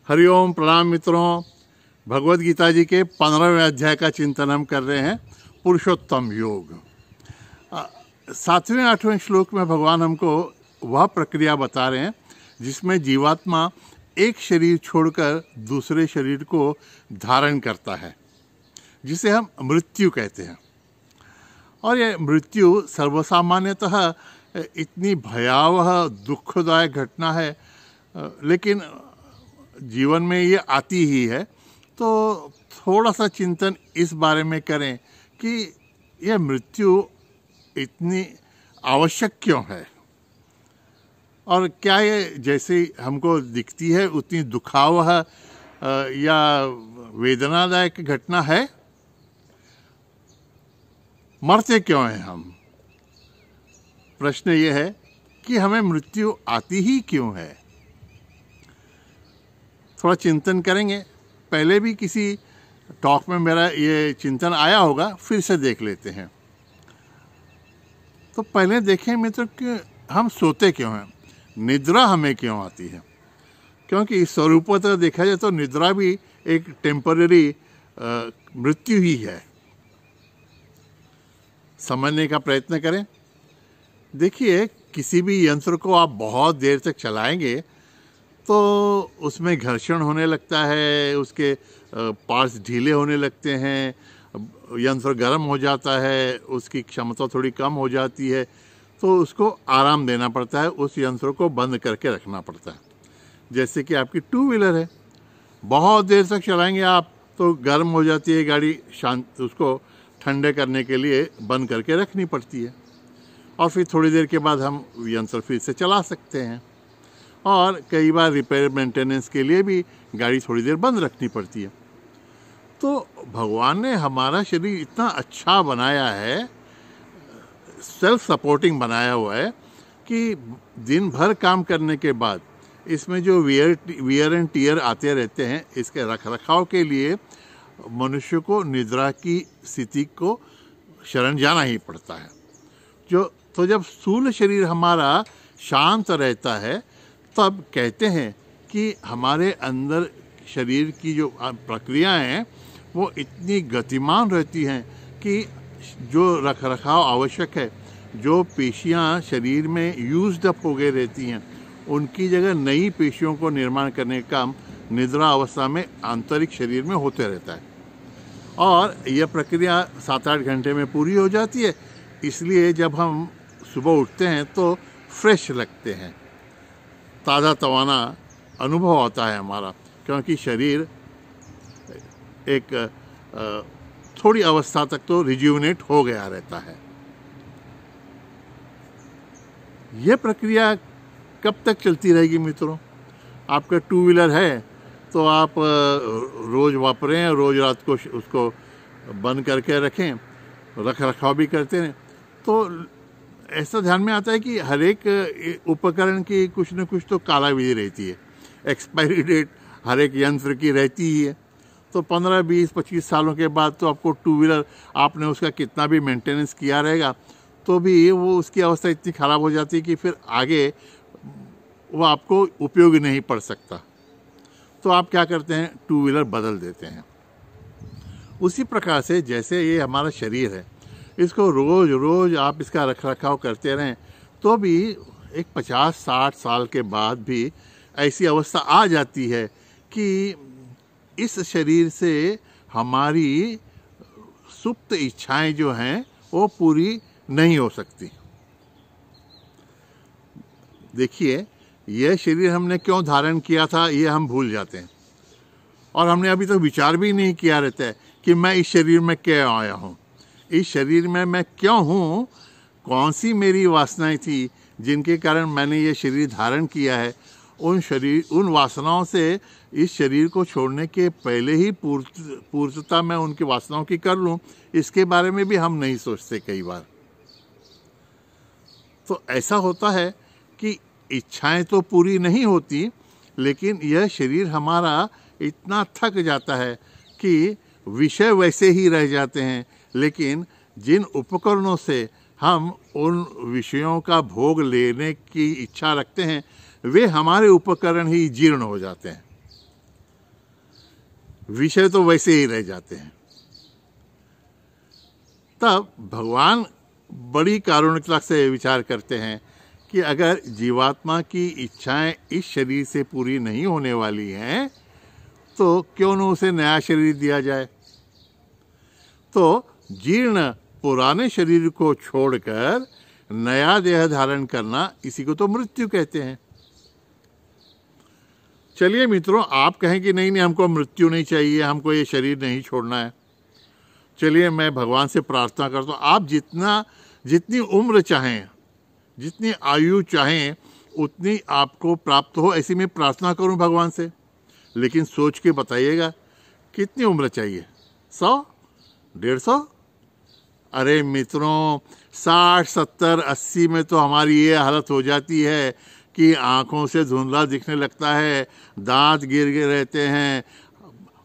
हरिओम प्रणाम मित्रों। भगवद गीता जी के 15वें अध्याय का चिंतन हम कर रहे हैं, पुरुषोत्तम योग। 7वें 8वें श्लोक में भगवान हमको वह प्रक्रिया बता रहे हैं जिसमें जीवात्मा एक शरीर छोड़कर दूसरे शरीर को धारण करता है, जिसे हम मृत्यु कहते हैं। और ये मृत्यु सर्वसामान्यतः इतनी भयावह दुखदायक घटना है, लेकिन जीवन में ये आती ही है। तो थोड़ा सा चिंतन इस बारे में करें कि यह मृत्यु इतनी आवश्यक क्यों है, और क्या ये जैसे हमको दिखती है उतनी दुखावह या वेदनादायक घटना है। मरते क्यों हैं हम? प्रश्न ये है कि हमें मृत्यु आती ही क्यों है। थोड़ा चिंतन करेंगे। पहले भी किसी टॉक में मेरा ये चिंतन आया होगा, फिर से देख लेते हैं। तो पहले देखें मित्र कि हम सोते क्यों हैं, निद्रा हमें क्यों आती है। क्योंकि स्वरूपतः देखा जाए तो निद्रा भी एक टेम्पररी मृत्यु ही है। समझने का प्रयत्न करें। देखिए, किसी भी यंत्र को आप बहुत देर तक चलाएंगे तो उसमें घर्षण होने लगता है, उसके पार्ट्स ढीले होने लगते हैं, यंत्र गर्म हो जाता है, उसकी क्षमता थोड़ी कम हो जाती है, तो उसको आराम देना पड़ता है, उस यंत्र को बंद करके रखना पड़ता है। जैसे कि आपकी टू व्हीलर है, बहुत देर तक चलाएंगे आप तो गर्म हो जाती है गाड़ी, शांत उसको ठंडे करने के लिए बंद करके रखनी पड़ती है, और फिर थोड़ी देर के बाद हम यंत्र फिर से चला सकते हैं। और कई बार रिपेयर मेंटेनेंस के लिए भी गाड़ी थोड़ी देर बंद रखनी पड़ती है। तो भगवान ने हमारा शरीर इतना अच्छा बनाया है, सेल्फ सपोर्टिंग बनाया हुआ है कि दिन भर काम करने के बाद इसमें जो वियर एंड टीयर आते रहते हैं, इसके रखरखाव के लिए मनुष्य को निद्रा की स्थिति को शरण जाना ही पड़ता है। तो जब स्थूल शरीर हमारा शांत रहता है, तब कहते हैं कि हमारे अंदर शरीर की जो प्रक्रियाएं हैं वो इतनी गतिमान रहती हैं कि जो रखरखाव आवश्यक है, जो पेशियां शरीर में यूज्ड अप हो गई रहती हैं, उनकी जगह नई पेशियों को निर्माण करने का काम निद्रा अवस्था में आंतरिक शरीर में होते रहता है। और यह प्रक्रिया 7-8 घंटे में पूरी हो जाती है। इसलिए जब हम सुबह उठते हैं तो फ्रेश लगते हैं, ताज़ा तवाना अनुभव होता है हमारा, क्योंकि शरीर एक थोड़ी अवस्था तक तो रिज्यूनेट हो गया रहता है। यह प्रक्रिया कब तक चलती रहेगी मित्रों? आपका टू व्हीलर है तो आप रोज़ वापरें, रोज़ रात को उसको बंद करके रखें, रख रखाव भी करते रहें। तो ऐसा ध्यान में आता है कि हर एक उपकरण की कुछ न कुछ तो काला विधि रहती है, एक्सपायरी डेट हर एक यंत्र की रहती ही है। तो 15, 20, 25 सालों के बाद तो आपको टू व्हीलर, आपने उसका कितना भी मेंटेनेंस किया रहेगा तो भी वो उसकी अवस्था इतनी ख़राब हो जाती है कि फिर आगे वो आपको उपयोगी नहीं पड़ सकता। तो आप क्या करते हैं, टू व्हीलर बदल देते हैं। उसी प्रकार से जैसे ये हमारा शरीर है, इसको रोज़ रोज़ आप इसका रखरखाव करते रहें तो भी एक 50-60 साल के बाद भी ऐसी अवस्था आ जाती है कि इस शरीर से हमारी सुप्त इच्छाएं जो हैं वो पूरी नहीं हो सकती। देखिए, यह शरीर हमने क्यों धारण किया था ये हम भूल जाते हैं, और हमने अभी तो विचार भी नहीं किया रहता है कि मैं इस शरीर में क्यों आया हूँ, इस शरीर में मैं क्यों हूँ, कौन सी मेरी वासनाएं थी जिनके कारण मैंने ये शरीर धारण किया है। उन वासनाओं से इस शरीर को छोड़ने के पहले ही पूर्तता मैं उनकी वासनाओं की कर लूँ, इसके बारे में भी हम नहीं सोचते कई बार। तो ऐसा होता है कि इच्छाएं तो पूरी नहीं होती, लेकिन यह शरीर हमारा इतना थक जाता है कि विषय वैसे ही रह जाते हैं, लेकिन जिन उपकरणों से हम उन विषयों का भोग लेने की इच्छा रखते हैं वे हमारे उपकरण ही जीर्ण हो जाते हैं। विषय तो वैसे ही रह जाते हैं। तब भगवान बड़ी कारुणिकता से विचार करते हैं कि अगर जीवात्मा की इच्छाएं इस शरीर से पूरी नहीं होने वाली हैं तो क्यों न उसे नया शरीर दिया जाए। तो जीर्ण पुराने शरीर को छोड़कर नया देह धारण करना, इसी को तो मृत्यु कहते हैं। चलिए मित्रों, आप कहें कि नहीं नहीं हमको मृत्यु नहीं चाहिए, हमको ये शरीर नहीं छोड़ना है। चलिए मैं भगवान से प्रार्थना करता हूँ, आप जितनी उम्र चाहें, जितनी आयु चाहें उतनी आपको प्राप्त हो, ऐसी मैं प्रार्थना करूं भगवान से। लेकिन सोच के बताइएगा कितनी उम्र चाहिए, 100, 150? अरे मित्रों, 60, 70, 80 में तो हमारी ये हालत हो जाती है कि आंखों से धुंधला दिखने लगता है, दांत गिर रहते हैं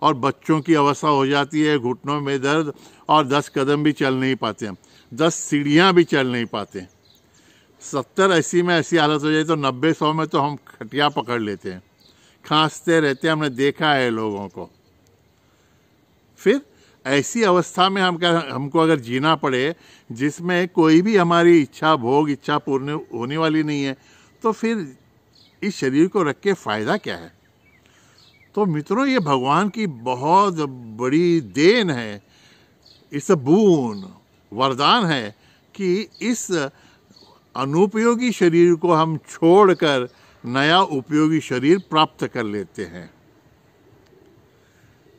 और बच्चों की अवस्था हो जाती है, घुटनों में दर्द, और 10 कदम भी चल नहीं पाते हैं, 10 सीढ़ियाँ भी चल नहीं पाते। 70, 80 में ऐसी हालत हो जाए तो 90, 100 में तो हम खटिया पकड़ लेते हैं, खांसते रहते हैं, हमने देखा है लोगों को। फिर ऐसी अवस्था में हमको अगर जीना पड़े जिसमें कोई भी हमारी इच्छा भोग इच्छा पूर्ण होने वाली नहीं है, तो फिर इस शरीर को रख के फायदा क्या है। तो मित्रों, ये भगवान की बहुत बड़ी देन है, इस बून वरदान है कि इस अनुपयोगी शरीर को हम छोड़कर नया उपयोगी शरीर प्राप्त कर लेते हैं।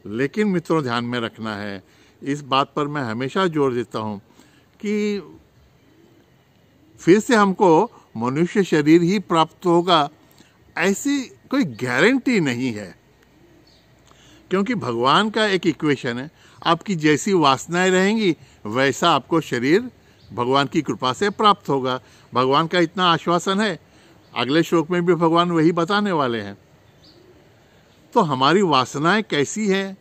लेकिन मित्रों, ध्यान में रखना है, इस बात पर मैं हमेशा जोर देता हूं कि फिर से हमको मनुष्य शरीर ही प्राप्त होगा ऐसी कोई गारंटी नहीं है। क्योंकि भगवान का एक इक्वेशन है, आपकी जैसी वासनाएं रहेंगी वैसा आपको शरीर भगवान की कृपा से प्राप्त होगा। भगवान का इतना आश्वासन है, अगले श्लोक में भी भगवान वही बताने वाले हैं। तो हमारी वासनाएं कैसी हैं,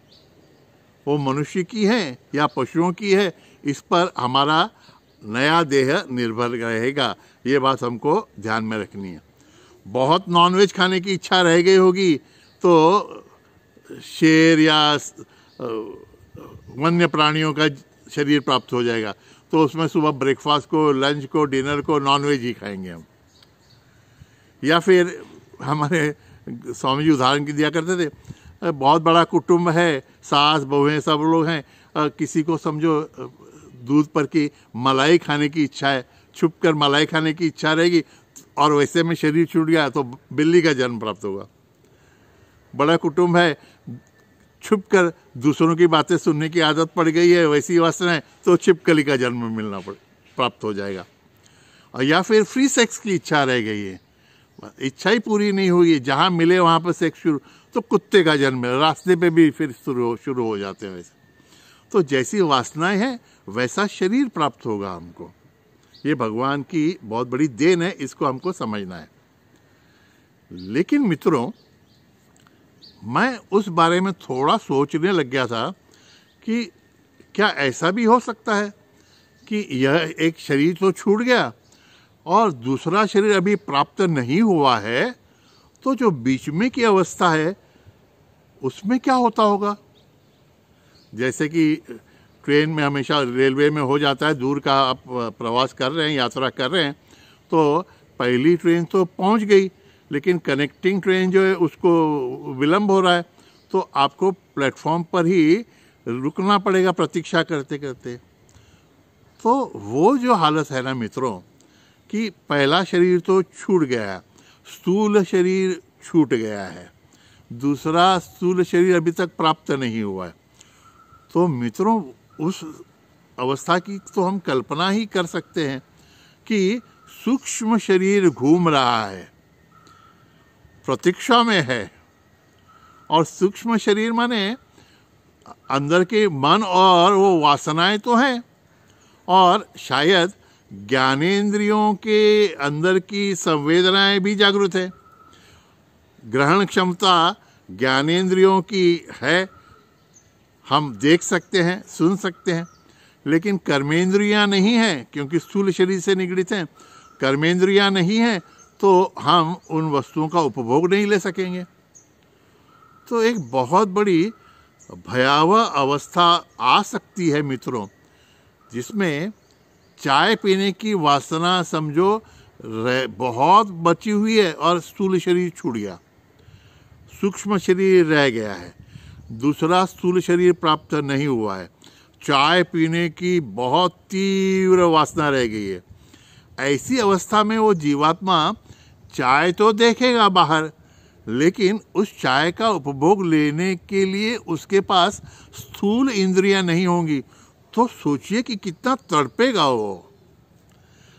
वो मनुष्य की है या पशुओं की है, इस पर हमारा नया देह निर्भर रहेगा। ये बात हमको ध्यान में रखनी है। बहुत नॉनवेज खाने की इच्छा रह गई होगी तो शेर या वन्य प्राणियों का शरीर प्राप्त हो जाएगा, तो उसमें सुबह ब्रेकफास्ट को, लंच को, डिनर को नॉनवेज ही खाएंगे हम। या फिर हमारे स्वामी जी उदाहरण की दिया करते थे, बहुत बड़ा कुटुंब है, सास बहुएं सब लोग हैं, किसी को समझो दूध पर की मलाई खाने की इच्छा है, छुप कर मलाई खाने की इच्छा रहेगी और वैसे में शरीर छूट गया तो बिल्ली का जन्म प्राप्त होगा। बड़ा कुटुंब है, छुप कर दूसरों की बातें सुनने की आदत पड़ गई है, वैसी वासना है तो छिपकली का जन्म प्राप्त हो जाएगा। और या फिर फ्री सेक्स की इच्छा रह गई है, इच्छा ही पूरी नहीं हुई, जहाँ मिले वहाँ पर सेक्स शुरू, तो कुत्ते का जन्म है, रास्ते पे भी फिर शुरू हो जाते हैं। वैसे तो जैसी वासनाएं हैं वैसा शरीर प्राप्त होगा हमको। ये भगवान की बहुत बड़ी देन है, इसको हमको समझना है। लेकिन मित्रों, मैं उस बारे में थोड़ा सोचने लग गया था कि क्या ऐसा भी हो सकता है कि यह एक शरीर तो छूट गया और दूसरा शरीर अभी प्राप्त नहीं हुआ है, तो जो बीच में की अवस्था है उसमें क्या होता होगा। जैसे कि ट्रेन में हमेशा, रेलवे में हो जाता है, दूर का आप प्रवास कर रहे हैं, यात्रा कर रहे हैं, तो पहली ट्रेन तो पहुंच गई, लेकिन कनेक्टिंग ट्रेन जो है उसको विलम्ब हो रहा है, तो आपको प्लेटफॉर्म पर ही रुकना पड़ेगा प्रतीक्षा करते करते। तो वो जो हालत है ना मित्रों, कि पहला शरीर तो छूट गया, स्थूल शरीर छूट गया है, दूसरा स्थूल शरीर अभी तक प्राप्त नहीं हुआ है, तो मित्रों उस अवस्था की तो हम कल्पना ही कर सकते हैं कि सूक्ष्म शरीर घूम रहा है, प्रतीक्षा में है। और सूक्ष्म शरीर माने अंदर के मन और वो वासनाएं तो हैं, और शायद ज्ञानेंद्रियों के अंदर की संवेदनाएं भी जागृत है। ग्रहण क्षमता ज्ञानेंद्रियों की है, हम देख सकते हैं, सुन सकते हैं, लेकिन कर्मेंद्रियां नहीं हैं, क्योंकि स्थूल शरीर से निगडित हैं। कर्मेंद्रियां नहीं हैं तो हम उन वस्तुओं का उपभोग नहीं ले सकेंगे। तो एक बहुत बड़ी भयावह अवस्था आ सकती है मित्रों, जिसमें चाय पीने की वासना समझो बहुत बची हुई है और स्थूल शरीर छूट गया, सूक्ष्म शरीर रह गया है, दूसरा स्थूल शरीर प्राप्त नहीं हुआ है, चाय पीने की बहुत तीव्र वासना रह गई है। ऐसी अवस्था में वो जीवात्मा चाय तो देखेगा बाहर, लेकिन उस चाय का उपभोग लेने के लिए उसके पास स्थूल इंद्रियां नहीं होंगी। तो सोचिए कि कितना तड़पेगा वो।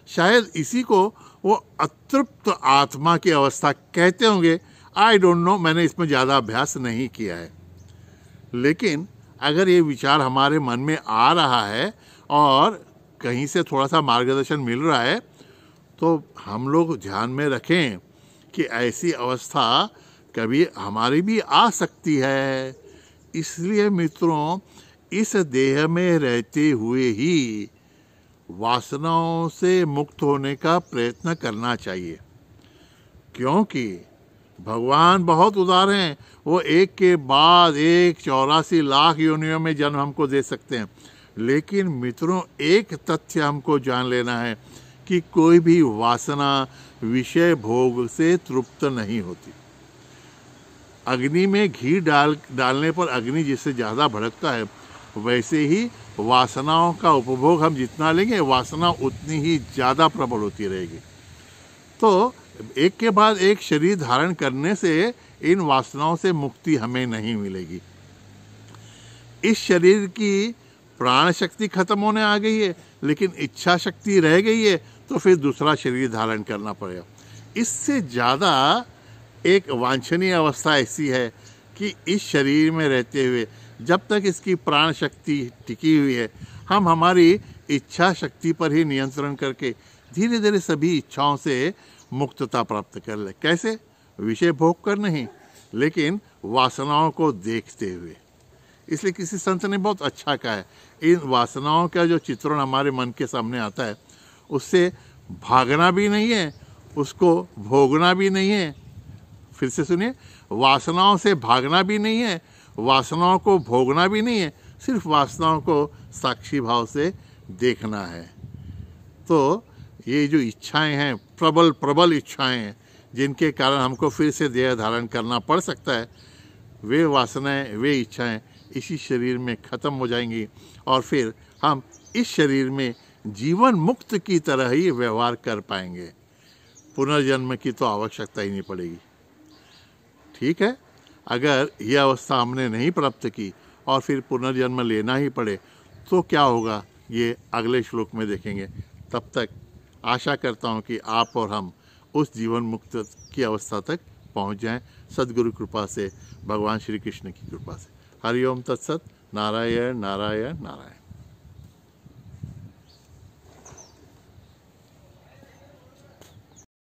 शायद इसी को वो अतृप्त आत्मा की अवस्था कहते होंगे। आई डोंट नो, मैंने इसमें ज़्यादा अभ्यास नहीं किया है। लेकिन अगर ये विचार हमारे मन में आ रहा है और कहीं से थोड़ा सा मार्गदर्शन मिल रहा है, तो हम लोग ध्यान में रखें कि ऐसी अवस्था कभी हमारी भी आ सकती है। इसलिए मित्रों, इस देह में रहते हुए ही वासनाओं से मुक्त होने का प्रयत्न करना चाहिए, क्योंकि भगवान बहुत उदार हैं। वो एक के बाद एक 84 लाख योनियों में जन्म हमको दे सकते हैं। लेकिन मित्रों, एक तथ्य हमको जान लेना है कि कोई भी वासना विषय भोग से तृप्त नहीं होती। अग्नि में घी डालने पर अग्नि जिससे ज़्यादा भड़कता है, वैसे ही वासनाओं का उपभोग हम जितना लेंगे, वासना उतनी ही ज़्यादा प्रबल होती रहेगी। तो एक के बाद एक शरीर धारण करने से इन वासनाओं से मुक्ति हमें नहीं मिलेगी। इस शरीर की प्राण शक्ति खत्म होने आ गई है, लेकिन इच्छा शक्ति रह गई है, तो फिर दूसरा शरीर धारण करना पड़ेगा। इससे ज़्यादा एक वांछनीय अवस्था ऐसी है कि इस शरीर में रहते हुए जब तक इसकी प्राण शक्ति टिकी हुई है, हम हमारी इच्छा शक्ति पर ही नियंत्रण करके धीरे धीरे सभी इच्छाओं से मुक्तता प्राप्त कर ले। कैसे? विषय भोग कर नहीं, लेकिन वासनाओं को देखते हुए। इसलिए किसी संत ने बहुत अच्छा कहा है, इन वासनाओं का जो चित्रण हमारे मन के सामने आता है, उससे भागना भी नहीं है, उसको भोगना भी नहीं है। फिर से सुनिए, वासनाओं से भागना भी नहीं है, वासनाओं को भोगना भी नहीं है, सिर्फ वासनाओं को साक्षी भाव से देखना है। तो ये जो इच्छाएं हैं, प्रबल प्रबल इच्छाएं हैं, जिनके कारण हमको फिर से देह धारण करना पड़ सकता है, वे वासनाएं, वे इच्छाएं इसी शरीर में ख़त्म हो जाएंगी और फिर हम इस शरीर में जीवन मुक्त की तरह ही व्यवहार कर पाएंगे। पुनर्जन्म की तो आवश्यकता ही नहीं पड़ेगी। ठीक है, अगर यह अवस्था हमने नहीं प्राप्त की और फिर पुनर्जन्म लेना ही पड़े तो क्या होगा, ये अगले श्लोक में देखेंगे। तब तक आशा करता हूँ कि आप और हम उस जीवन मुक्त की अवस्था तक पहुँच जाएं, सद्गुरु कृपा से, भगवान श्री कृष्ण की कृपा से। हरि ओम तत्सत। नारायण नारायण नारायण।